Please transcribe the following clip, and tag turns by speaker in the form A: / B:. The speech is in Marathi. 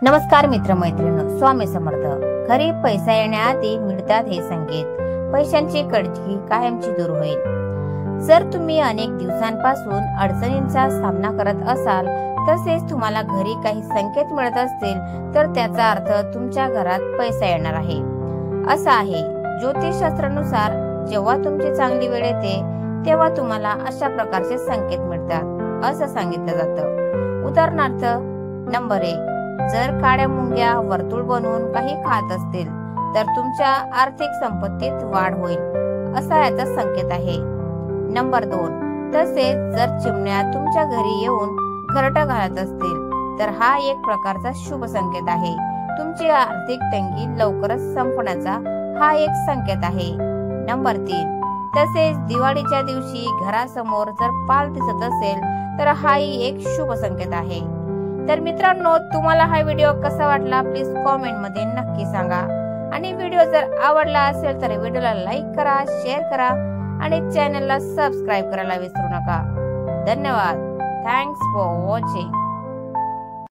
A: नमस्कार मित्रमैत्रिणी, स्वामी समर्थ। घरी पैसा येण्याआधी मिळतात हे संकेत, पैशांची कटकी कायमची दूर होईल। जर तुम्ही अनेक दिवसांपासून अडचणींचा सामना करत असाल, तसेच तुम्हाला घरी काही संकेत मिळत असतील, तर त्याचा अर्थ तुमच्या घरात पैसा येणार आहे असा आहे। ज्योतिषशास्त्रानुसार जेव्हा तुमची चांगली वेळ येते, तेव्हा तुम्हाला अशा प्रकारचे संकेत मिळतात असं सांगितलं जातं। उदाहरणार्थ, नंबर 1, जर काळ्या मुंग्या वर्तुळ बनवून काही खात असतील, तर तुमच्या आर्थिक संपत्तीत वाढ होईल असा याचा संकेत आहे। नंबर 2, तसेच जर चिमण्या तुमच्या घरी येऊन घरटं घालत असतील, तर हा एक प्रकारचा शुभ संकेत आहे। तुमची आर्थिक तंगी लवकरच संपण्याचा हा एक संकेत आहे। नंबर 3, तसेच दिवाळीच्या दिवशी घरासमोर जर पाल दिसत असेल, तर हाही एक शुभ संकेत आहे। तर मित्रांनो, तुम्हाला हा व्हिडिओ कसा वाटला प्लीज कॉमेंट मध्ये नक्की सांगा। आणि व्हिडिओ जर आवडला असेल तर व्हिडिओला लाईक करा, शेअर करा आणि चॅनलला सबस्क्राईब करायला विसरू नका। धन्यवाद। Thanks for watching.